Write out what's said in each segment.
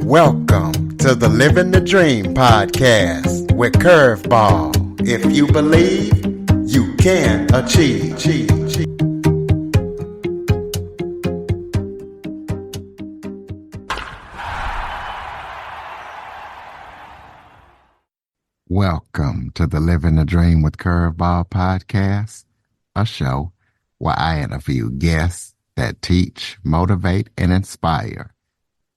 Welcome to the Living the Dream podcast with Curveball. If you believe, you can achieve. Welcome to the Living the Dream with Curveball podcast, a show where I interview guests that teach, motivate, and inspire.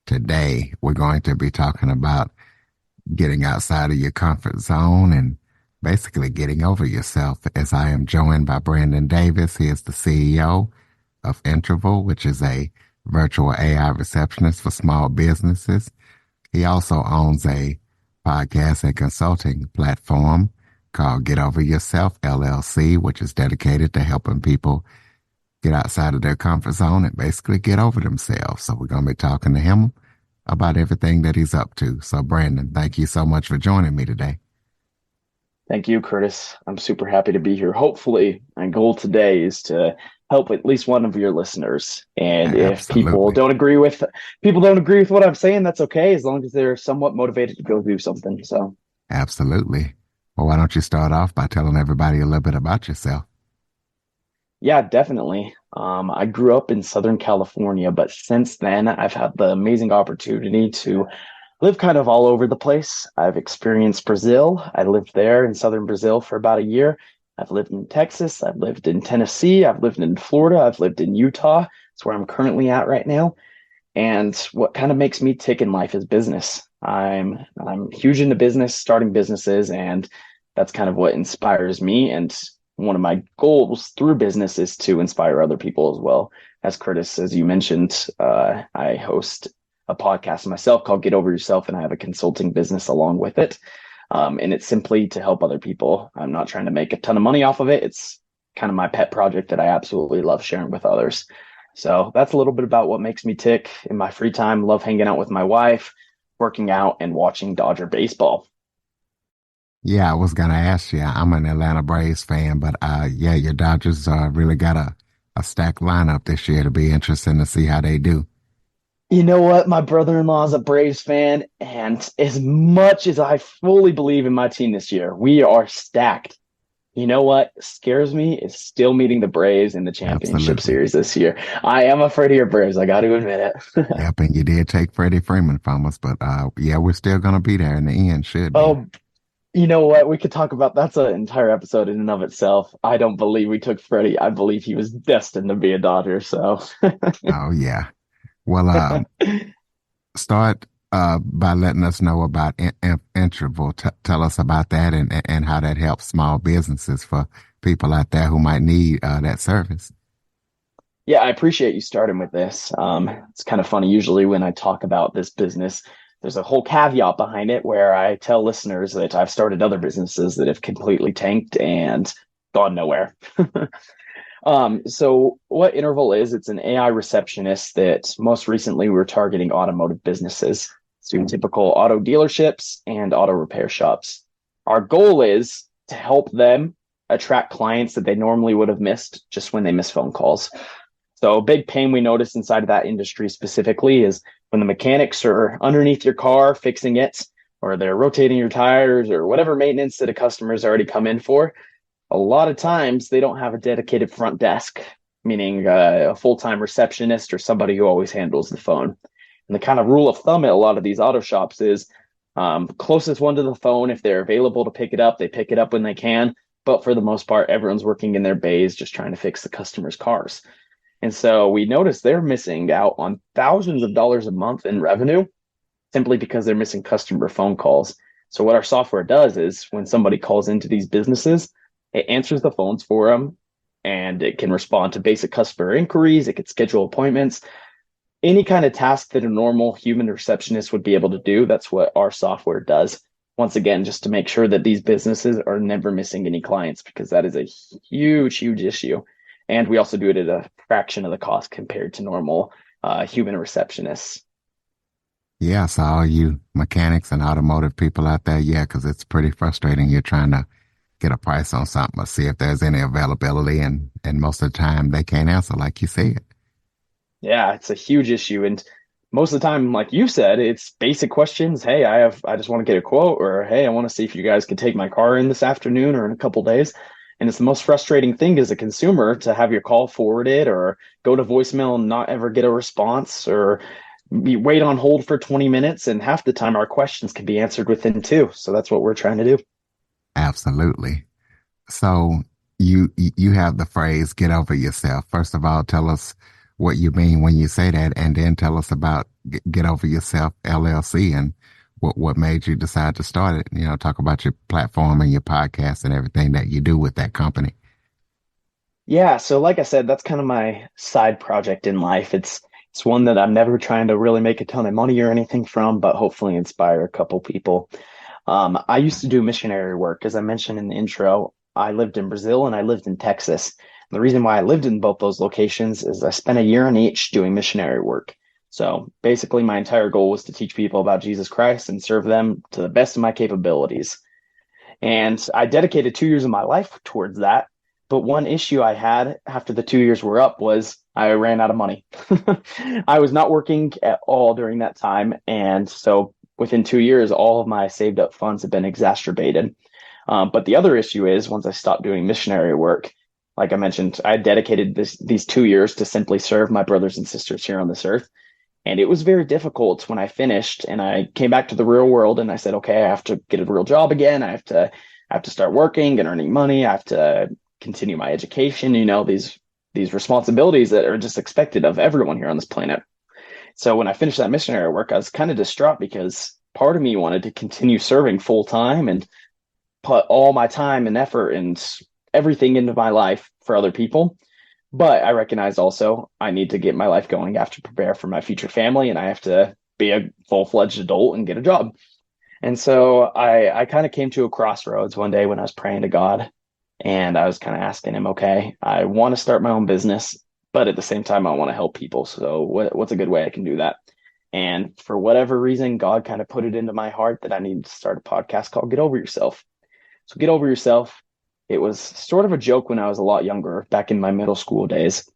Today, we're going to be talking about getting outside of your comfort zone and basically getting over yourself, as I am joined by Brandon Davis. He is the CEO of Interval, which is a virtual AI receptionist for small businesses. He also owns a podcast and consulting platform called Get Over Yourself LLC, which is dedicated to helping people get outside of their comfort zone and basically get over themselves. So we're going to be talking to him about everything that he's up to. So Brandon, thank you so much for joining me today. Thank you, Curtis. I'm super happy to be here. Hopefully, my goal today is to help at least one of your listeners. And if people don't agree with what I'm saying, that's okay, as long as they're somewhat motivated to go do something. So absolutely. Well, why don't you start off by telling everybody a little bit about yourself? Yeah, definitely. I grew up in Southern California, but since then I've had the amazing opportunity to live kind of all over the place. I've experienced Brazil. I lived there in Southern Brazil for about a year. I've lived in Texas. I've lived in Tennessee. I've lived in Florida. I've lived in Utah. That's where I'm currently at right now. And what kind of makes me tick in life is business. I'm huge into business, starting businesses, and that's kind of what inspires me. And one of my goals through business is to inspire other people as well. As Curtis, as you mentioned, I host a podcast myself called Get Over Yourself, and I have a consulting business along with it. And it's simply to help other people. I'm not trying to make a ton of money off of it. It's kind of my pet project that I absolutely love sharing with others. So that's a little bit about what makes me tick in my free time. Love hanging out with my wife, working out, and watching Dodger baseball. Yeah, I was going to ask you. I'm an Atlanta Braves fan, but your Dodgers really got a stacked lineup this year. To be interesting to see how they do. You know what? My brother-in-law is a Braves fan, and as much as I fully believe in my team this year, we are stacked. You know what scares me is still meeting the Braves in the championship series this year. I am afraid of your Braves. I got to admit it. Yep, and you did take Freddie Freeman from us, but we're still going to be there in the end, should be. Oh, you know what? We could talk about that's an entire episode in and of itself. I don't believe we took Freddie. I believe he was destined to be a Dodger. So. Oh yeah. Well, start by letting us know about Interval. Tell us about that and how that helps small businesses for people out there who might need that service. Yeah, I appreciate you starting with this. It's kind of funny. Usually when I talk about this business, there's a whole caveat behind it where I tell listeners that I've started other businesses that have completely tanked and gone nowhere. So what Interval is, it's an AI receptionist that most recently we're targeting automotive businesses, so typical auto dealerships and auto repair shops. Our goal is to help them attract clients that they normally would have missed just when they miss phone calls. So a big pain we notice inside of that industry specifically is when the mechanics are underneath your car fixing it, or they're rotating your tires, or whatever maintenance that a customer's already come in for. A lot of times they don't have a dedicated front desk, meaning a full-time receptionist or somebody who always handles the phone. And the kind of rule of thumb at a lot of these auto shops is closest one to the phone, if they're available to pick it up, they pick it up when they can. But for the most part, everyone's working in their bays just trying to fix the customer's cars. And so we notice they're missing out on thousands of dollars a month in revenue simply because they're missing customer phone calls. So what our software does is when somebody calls into these businesses, it answers the phones for them, and it can respond to basic customer inquiries. It can schedule appointments, any kind of task that a normal human receptionist would be able to do. That's what our software does. Once again, just to make sure that these businesses are never missing any clients, because that is a huge, huge issue. And we also do it at a fraction of the cost compared to normal human receptionists. Yeah, so all you mechanics and automotive people out there, because it's pretty frustrating. You're trying to get a price on something or see if there's any availability, and most of the time they can't answer like you said. Yeah, it's a huge issue. And most of the time, like you said, it's basic questions. Hey, I just want to get a quote, or hey, I want to see if you guys could take my car in this afternoon or in a couple days. And it's the most frustrating thing as a consumer to have your call forwarded or go to voicemail and not ever get a response, or wait on hold for 20 minutes. And half the time our questions can be answered within two. So that's what we're trying to do. Absolutely. So you have the phrase "get over yourself." First of all, tell us what you mean when you say that, and then tell us about Get Over Yourself LLC and what made you decide to start it. Talk about your platform and your podcast and everything that you do with that company. Yeah, so like I said, that's kind of my side project in life. It's one that I'm never trying to really make a ton of money or anything from, but hopefully inspire a couple people. I used to do missionary work. As I mentioned in the intro, I lived in Brazil and I lived in Texas. The reason why I lived in both those locations is I spent a year in each doing missionary work. So basically, my entire goal was to teach people about Jesus Christ and serve them to the best of my capabilities. And I dedicated 2 years of my life towards that. But one issue I had after the 2 years were up was I ran out of money. I was not working at all during that time. And so within 2 years, all of my saved up funds have been exacerbated. But the other issue is once I stopped doing missionary work, like I mentioned, I dedicated these 2 years to simply serve my brothers and sisters here on this earth. And it was very difficult when I finished and I came back to the real world and I said, okay, I have to get a real job again. I have to start working and earning money. I have to continue my education, these responsibilities that are just expected of everyone here on this planet. So when I finished that missionary work, I was kind of distraught because part of me wanted to continue serving full time and put all my time and effort and everything into my life for other people. But I recognize also I need to get my life going. I have to prepare for my future family and I have to be a full-fledged adult and get a job. And so I kind of came to a crossroads one day when I was praying to God and I was kind of asking him, okay, I want to start my own business, but at the same time, I want to help people. So what's a good way I can do that? And for whatever reason, God kind of put it into my heart that I needed to start a podcast called Get Over Yourself. So Get Over Yourself, it was sort of a joke when I was a lot younger, back in my middle school days.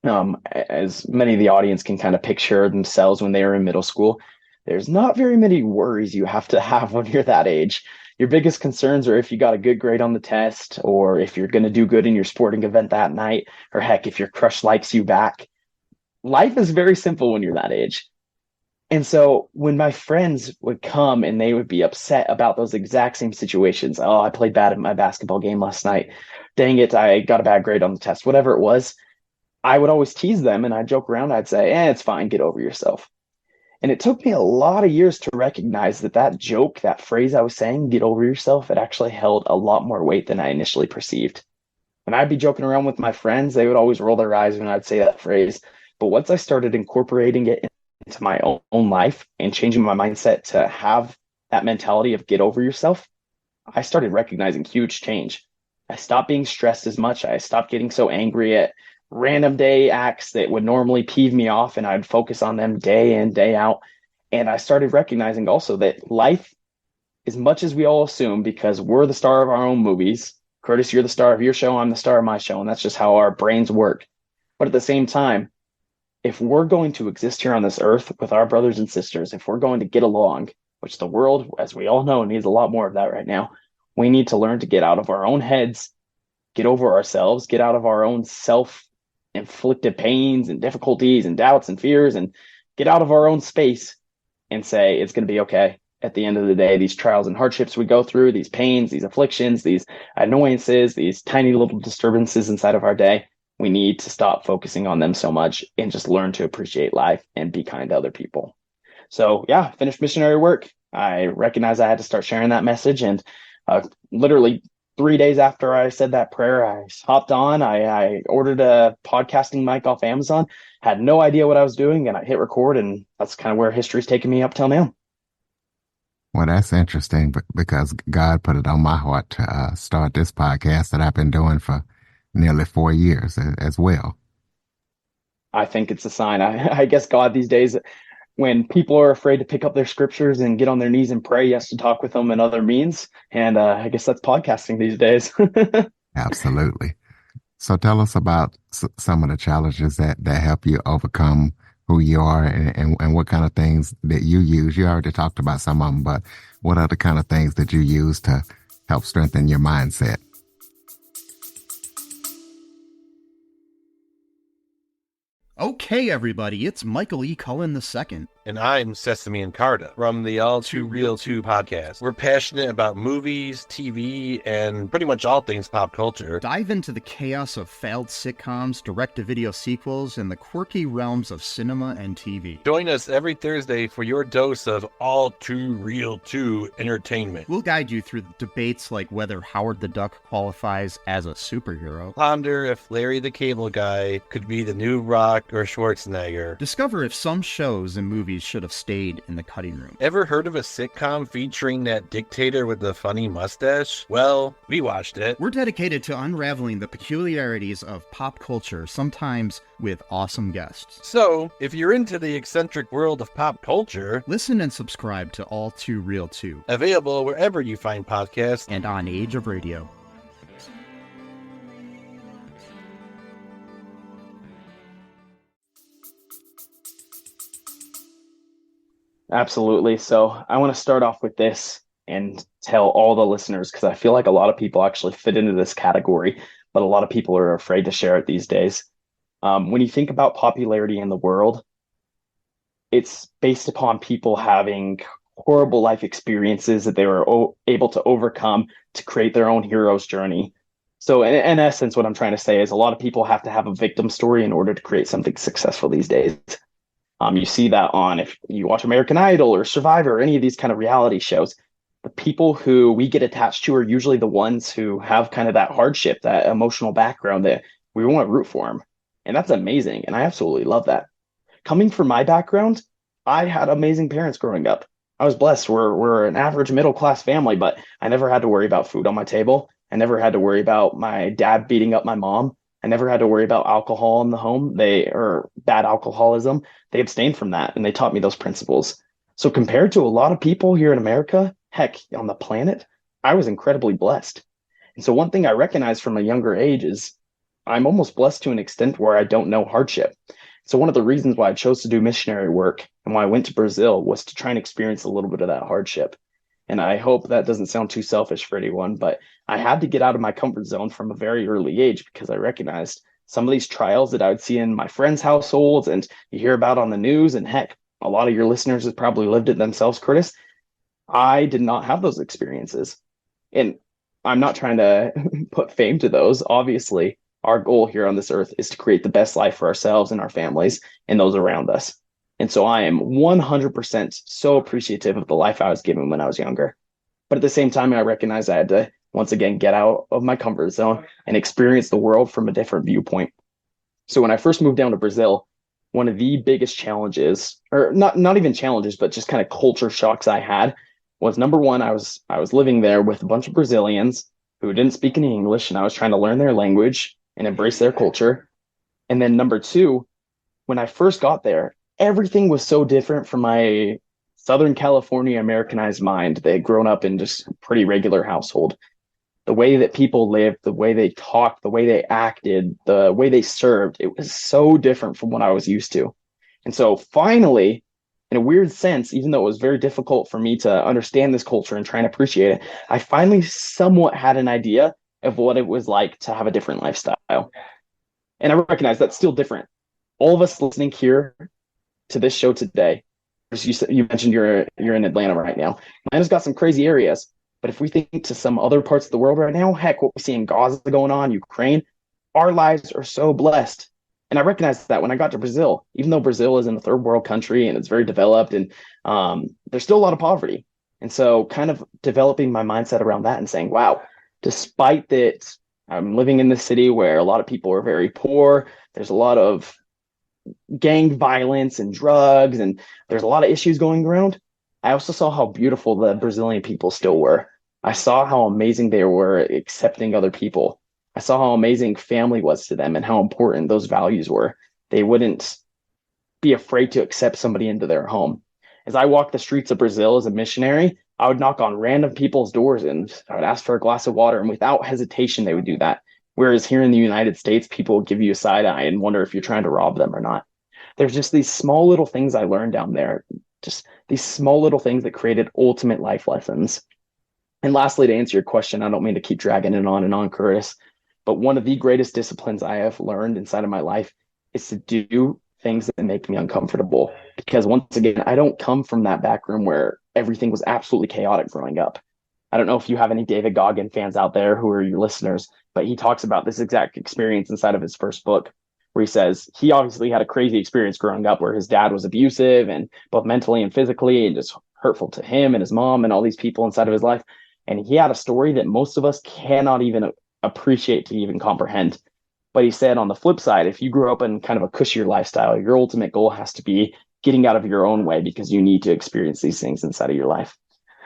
As many of the audience can kind of picture themselves when they were in middle school, there's not very many worries you have to have when you're that age. Your biggest concerns are if you got a good grade on the test, or if you're going to do good in your sporting event that night, or heck, if your crush likes you back. Life is very simple when you're that age. And so when my friends would come and they would be upset about those exact same situations, oh, I played bad at my basketball game last night. Dang it, I got a bad grade on the test, whatever it was, I would always tease them and I'd joke around. I'd say, it's fine, get over yourself. And it took me a lot of years to recognize that joke, that phrase I was saying, get over yourself, it actually held a lot more weight than I initially perceived. When I'd be joking around with my friends, they would always roll their eyes when I'd say that phrase. But once I started incorporating it into my own life and changing my mindset to have that mentality of get over yourself, I started recognizing huge change. I stopped being stressed as much. I stopped getting so angry at random day acts that would normally peeve me off, and I'd focus on them day in, day out. And I started recognizing also that life, as much as we all assume, because we're the star of our own movies, Curtis, you're the star of your show, I'm the star of my show, and that's just how our brains work. But at the same time, if we're going to exist here on this earth with our brothers and sisters, if we're going to get along, which the world, as we all know, needs a lot more of that right now, we need to learn to get out of our own heads, get over ourselves, get out of our own self-inflicted pains and difficulties and doubts and fears, and get out of our own space and say, it's going to be okay. At the end of the day, these trials and hardships we go through, these pains, these afflictions, these annoyances, these tiny little disturbances inside of our day, we need to stop focusing on them so much and just learn to appreciate life and be kind to other people. So yeah, finished missionary work. I recognized I had to start sharing that message. And literally 3 days after I said that prayer, I hopped on, I ordered a podcasting mic off Amazon, had no idea what I was doing, and I hit record. And that's kind of where history's taken me up till now. Well, that's interesting because God put it on my heart to start this podcast that I've been doing for nearly 4 years as well. I think it's a sign. I guess God these days, when people are afraid to pick up their scriptures and get on their knees and pray, he has to talk with them in other means. And I guess that's podcasting these days. Absolutely. So tell us about some of the challenges that help you overcome who you are and what kind of things that you use. You already talked about some of them, but what are the kind of things that you use to help strengthen your mindset? Okay, everybody, it's Michael E. Cullen II. And I'm Sesame and Carta from the All Too Real 2 podcast. We're passionate about movies, TV, and pretty much all things pop culture. Dive into the chaos of failed sitcoms, direct-to-video sequels, and the quirky realms of cinema and TV. Join us every Thursday for your dose of All Too Real 2 entertainment. We'll guide you through debates like whether Howard the Duck qualifies as a superhero. Ponder if Larry the Cable Guy could be the new Rock or Schwarzenegger. Discover if some shows and movies should have stayed in the cutting room. Ever heard of a sitcom featuring that dictator with the funny mustache? Well, we watched it. We're dedicated to unraveling the peculiarities of pop culture, sometimes with awesome guests. So, if you're into the eccentric world of pop culture, listen and subscribe to All Too Real 2. Available wherever you find podcasts and on Age of Radio. Absolutely. So I want to start off with this and tell all the listeners, because I feel like a lot of people actually fit into this category, but a lot of people are afraid to share it these days. When you think about popularity in the world, it's based upon people having horrible life experiences that they were able to overcome to create their own hero's journey. So in essence, what I'm trying to say is a lot of people have to have a victim story in order to create something successful these days. You see that on, if you watch American Idol or Survivor, or any of these kind of reality shows, the people who we get attached to are usually the ones who have kind of that hardship, that emotional background that we want to root for them. And that's amazing. And I absolutely love that. Coming from my background, I had amazing parents growing up. I was blessed. We're an average middle class family, but I never had to worry about food on my table. I never had to worry about my dad beating up my mom. I never had to worry about alcohol in the home, or bad alcoholism. They abstained from that, and they taught me those principles. So compared to a lot of people here in America, heck, on the planet, I was incredibly blessed. And so one thing I recognized from a younger age is I'm almost blessed to an extent where I don't know hardship. So one of the reasons why I chose to do missionary work and why I went to Brazil was to try and experience a little bit of that hardship. And I hope that doesn't sound too selfish for anyone, but I had to get out of my comfort zone from a very early age because I recognized some of these trials that I would see in my friends' households and you hear about on the news. And heck, a lot of your listeners have probably lived it themselves, Curtis. I did not have those experiences. And I'm not trying to put fame to those. Obviously, our goal here on this earth is to create the best life for ourselves and our families and those around us. And so I am 100% so appreciative of the life I was given when I was younger. But at the same time, I recognize I had to, once again, get out of my comfort zone and experience the world from a different viewpoint. So when I first moved down to Brazil, one of the biggest challenges, or not even challenges, but just kind of culture shocks I had was, number one, I was living there with a bunch of Brazilians who didn't speak any English, and I was trying to learn their language and embrace their culture. And then number two, when I first got there, everything was so different from my Southern California Americanized mind. They had grown up in just a pretty regular household. The way that people lived, the way they talked, the way they acted, the way they served, it was so different from what I was used to. And so finally, in a weird sense, even though it was very difficult for me to understand this culture and try and appreciate it, I finally somewhat had an idea of what it was like to have a different lifestyle. And I recognize that's still different. All of us listening here to this show today, you mentioned you're in Atlanta right now. Atlanta's got some crazy areas, but if we think to some other parts of the world right now, heck, what we see in Gaza going on, Ukraine, our lives are so blessed. And I recognized that when I got to Brazil, even though Brazil is in a third world country and it's very developed, and there's still a lot of poverty. And so kind of developing my mindset around that and saying, wow, despite that I'm living in this city where a lot of people are very poor, there's a lot of gang violence and drugs, and there's a lot of issues going around, I also saw how beautiful the Brazilian people still were. I saw how amazing they were accepting other people. I saw how amazing family was to them and how important those values were. They wouldn't be afraid to accept somebody into their home. As I walked the streets of Brazil as a missionary, I would knock on random people's doors and I would ask for a glass of water, and without hesitation, they would do that. Whereas here in the United States, people will give you a side eye and wonder if you're trying to rob them or not. There's just these small little things I learned down there, just these small little things that created ultimate life lessons. And lastly, to answer your question, I don't mean to keep dragging it on and on, Curtis, but one of the greatest disciplines I have learned inside of my life is to do things that make me uncomfortable. Because once again, I don't come from that background where everything was absolutely chaotic growing up. I don't know if you have any David Goggin fans out there who are your listeners, but he talks about this exact experience inside of his first book, where he says he obviously had a crazy experience growing up where his dad was abusive and both mentally and physically and just hurtful to him and his mom and all these people inside of his life. And he had a story that most of us cannot even appreciate to even comprehend. But he said on the flip side, if you grew up in kind of a cushier lifestyle, your ultimate goal has to be getting out of your own way because you need to experience these things inside of your life.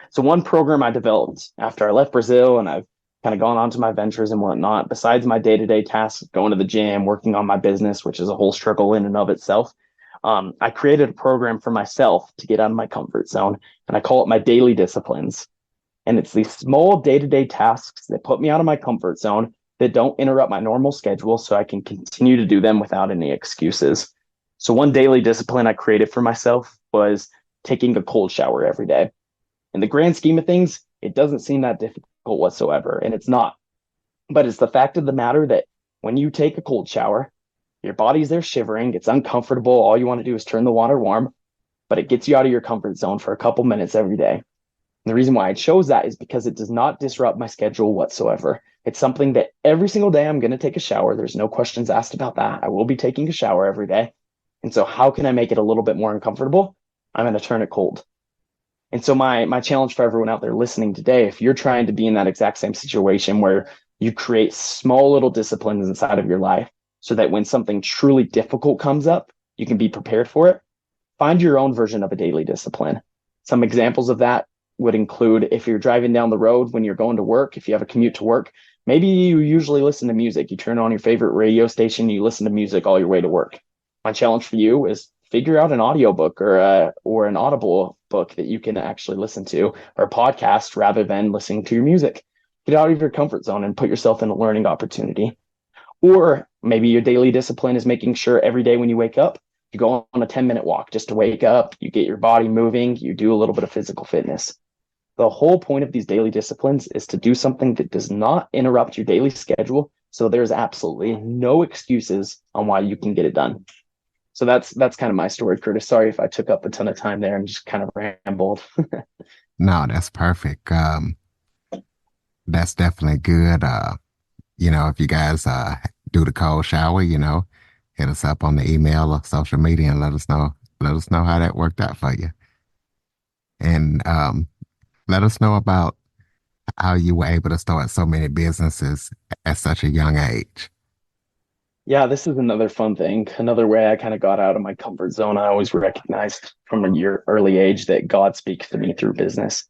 So one program I developed after I left Brazil and I've kind of gone on to my ventures and whatnot, besides my day-to-day tasks, going to the gym, working on my business, which is a whole struggle in and of itself, I created a program for myself to get out of my comfort zone, and I call it my daily disciplines. And it's these small day-to-day tasks that put me out of my comfort zone that don't interrupt my normal schedule so I can continue to do them without any excuses. So one daily discipline I created for myself was taking a cold shower every day. In the grand scheme of things, it doesn't seem that difficult whatsoever, and it's not. But it's the fact of the matter that when you take a cold shower, your body's there shivering, it's uncomfortable, all you want to do is turn the water warm, but it gets you out of your comfort zone for a couple minutes every day. And the reason why I chose that is because it does not disrupt my schedule whatsoever. It's something that every single day I'm going to take a shower. There's no questions asked about that. I will be taking a shower every day. And so how can I make it a little bit more uncomfortable? I'm going to turn it cold. And so my challenge for everyone out there listening today, if you're trying to be in that exact same situation where you create small little disciplines inside of your life so that when something truly difficult comes up, you can be prepared for it, find your own version of a daily discipline. Some examples of that would include if you're driving down the road when you're going to work, if you have a commute to work, maybe you usually listen to music. You turn on your favorite radio station, you listen to music all your way to work. My challenge for you is figure out an audiobook or an Audible book that you can actually listen to, or a podcast rather than listening to your music. Get out of your comfort zone and put yourself in a learning opportunity. Or maybe your daily discipline is making sure every day when you wake up, you go on a 10-minute walk just to wake up, you get your body moving, you do a little bit of physical fitness. The whole point of these daily disciplines is to do something that does not interrupt your daily schedule, so there's absolutely no excuses on why you can get it done. So that's kind of my story, Curtis. Sorry if I took up a ton of time there and just kind of rambled. No, that's perfect. That's definitely good. If you guys do the cold shower, hit us up on the email or social media and let us know how that worked out for you. And let us know about how you were able to start so many businesses at such a young age. Yeah, this is another fun thing. Another way I kind of got out of my comfort zone. I always recognized from a early age that God speaks to me through business.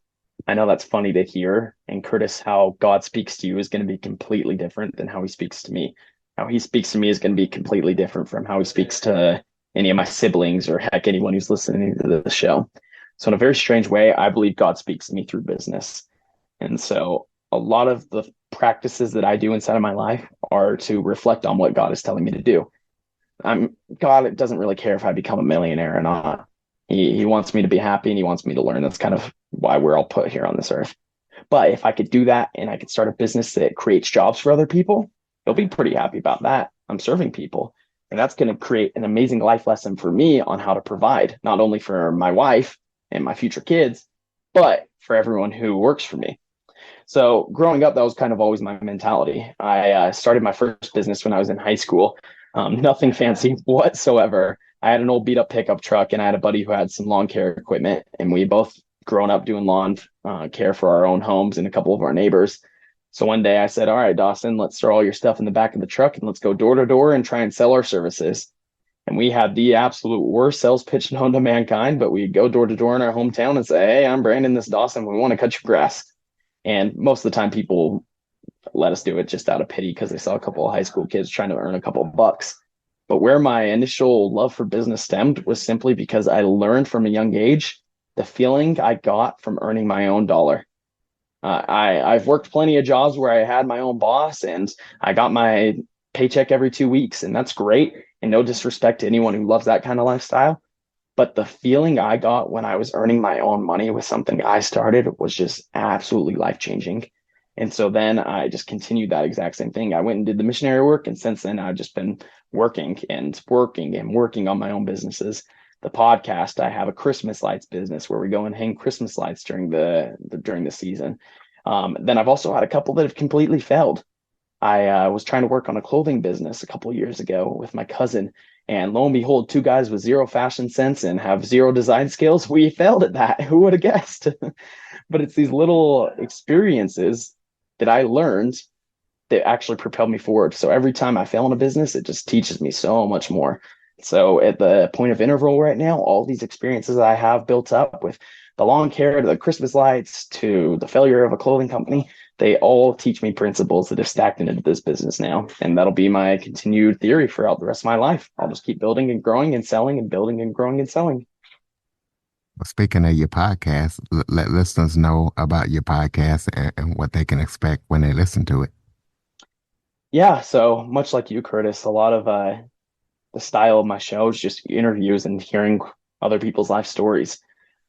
I know that's funny to hear. And Curtis, how God speaks to you is going to be completely different than how he speaks to me. How he speaks to me is going to be completely different from how he speaks to any of my siblings or heck, anyone who's listening to the show. So in a very strange way, I believe God speaks to me through business. And so a lot of the practices that I do inside of my life are to reflect on what God is telling me to do. God doesn't really care if I become a millionaire or not. He wants me to be happy and he wants me to learn. That's kind of why we're all put here on this earth. But if I could do that and I could start a business that creates jobs for other people, he'll be pretty happy about that. I'm serving people. And that's going to create an amazing life lesson for me on how to provide, not only for my wife and my future kids, but for everyone who works for me. So growing up, that was kind of always my mentality. I started my first business when I was in high school. Nothing fancy whatsoever. I had an old beat up pickup truck and I had a buddy who had some lawn care equipment, and we both grown up doing lawn care for our own homes and a couple of our neighbors. So one day I said, all right, Dawson, let's throw all your stuff in the back of the truck and let's go door to door and try and sell our services. And we had the absolute worst sales pitch known to mankind, but we'd go door to door in our hometown and say, hey, I'm Brandon, this Dawson. We want to cut your grass. And most of the time people let us do it just out of pity because they saw a couple of high school kids trying to earn a couple of bucks. But where my initial love for business stemmed was simply because I learned from a young age the feeling I got from earning my own dollar. I've worked plenty of jobs where I had my own boss and I got my paycheck every 2 weeks, and that's great. And no disrespect to anyone who loves that kind of lifestyle, but the feeling I got when I was earning my own money with something I started was just absolutely life-changing. And so then I just continued that exact same thing. I went and did the missionary work. And since then, I've just been working and working and working on my own businesses. The podcast, I have a Christmas lights business where we go and hang Christmas lights during the season. Then I've also had a couple that have completely failed. I was trying to work on a clothing business a couple of years ago with my cousin. And lo and behold, two guys with zero fashion sense and have zero design skills. We failed at that. Who would have guessed? But it's these little experiences that I learned that actually propelled me forward. So every time I fail in a business, it just teaches me so much more. So at the point of interval right now, all these experiences I have built up with the lawn care to the Christmas lights to the failure of a clothing company, they all teach me principles that have stacked into this business now. And that'll be my continued theory throughout the rest of my life. I'll just keep building and growing and selling and building and growing and selling. Well, speaking of your podcast, let listeners know about your podcast and what they can expect when they listen to it. Yeah, so much like you, Curtis, a lot of the style of my show is just interviews and hearing other people's life stories.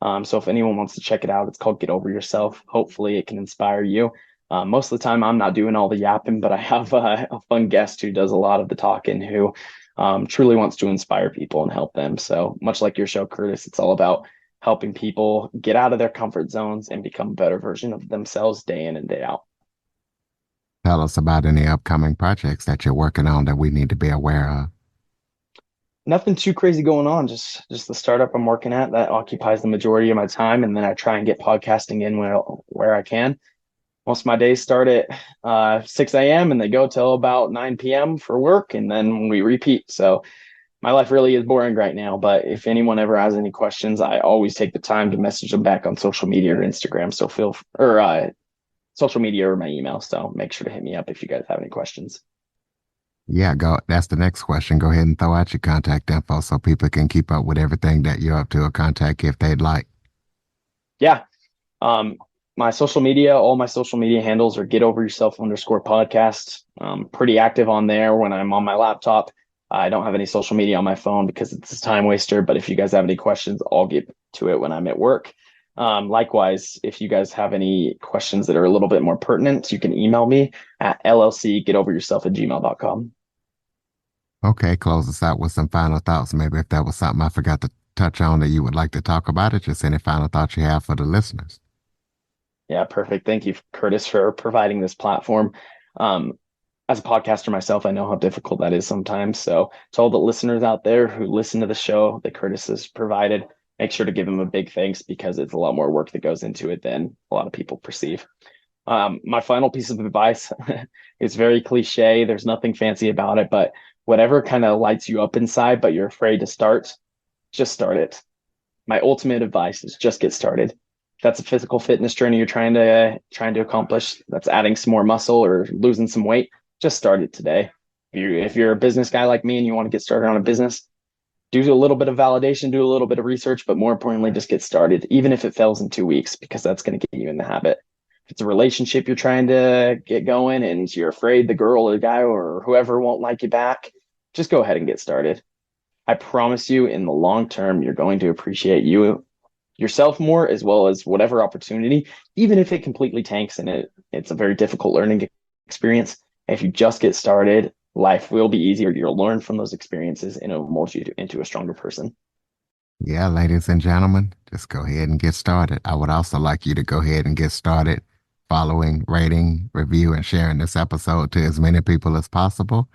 So if anyone wants to check it out, it's called Get Over Yourself. Hopefully it can inspire you. Most of the time I'm not doing all the yapping, but I have a fun guest who does a lot of the talking, who truly wants to inspire people and help them. So much like your show, Curtis, it's all about helping people get out of their comfort zones and become a better version of themselves day in and day out. Tell us about any upcoming projects that you're working on that we need to be aware of. Nothing too crazy going on. Just the startup I'm working at that occupies the majority of my time, and then I try and get podcasting in where I can. Most of my days start at 6 a.m. and they go till about 9 p.m. for work, and then we repeat. So my life really is boring right now. But if anyone ever has any questions, I always take the time to message them back on social media or Instagram. So social media or my email. So make sure to hit me up if you guys have any questions. Yeah, that's the next question. Go ahead and throw out your contact info so people can keep up with everything that you're up to or contact you if they'd like. Yeah. My social media, all my social media handles are Get Over Yourself _podcast. Pretty active on there when I'm on my laptop. I don't have any social media on my phone because it's a time waster. But if you guys have any questions, I'll get to it when I'm at work. Likewise, if you guys have any questions that are a little bit more pertinent, you can email me at llcgetoveryourself@gmail.com. Okay, close us out with some final thoughts. Maybe if that was something I forgot to touch on that you would like to talk about, it, just any final thoughts you have for the listeners. Yeah, perfect. Thank you, Curtis, for providing this platform. As a podcaster myself, I know how difficult that is sometimes. So to all the listeners out there who listen to the show that Curtis has provided, make sure to give him a big thanks because it's a lot more work that goes into it than a lot of people perceive. My final piece of advice is very cliche. There's nothing fancy about it, but whatever kind of lights you up inside, but you're afraid to start, just start it. My ultimate advice is just get started. If that's a physical fitness journey you're trying to accomplish, that's adding some more muscle or losing some weight, just start it today. If you're a business guy like me and you want to get started on a business, do a little bit of validation, do a little bit of research, but more importantly, just get started, even if it fails in 2 weeks, because that's going to get you in the habit. If it's a relationship you're trying to get going and you're afraid the girl or the guy or whoever won't like you back, just go ahead and get started. I promise you, in the long term, you're going to appreciate yourself more, as well as whatever opportunity, even if it completely tanks and it's a very difficult learning experience. If you just get started, life will be easier. You'll learn from those experiences and it'll mold you into a stronger person. Yeah, ladies and gentlemen, just go ahead and get started. I would also like you to go ahead and get started following, rating, review, and sharing this episode to as many people as possible.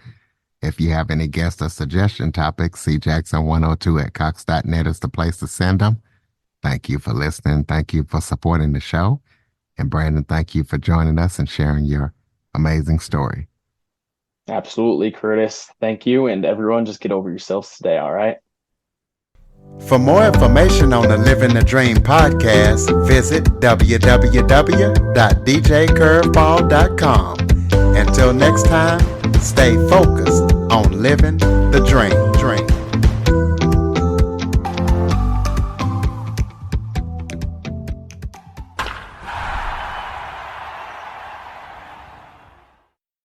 If you have any guest or suggestion topics, cjackson102@cox.net is the place to send them. Thank you for listening. Thank you for supporting the show. And Brandon, thank you for joining us and sharing your amazing story. Absolutely, Curtis. Thank you. And everyone, just get over yourselves today, all right? For more information on the Living the Dream podcast, visit www.djcurveball.com. Until next time, stay focused on living the dream.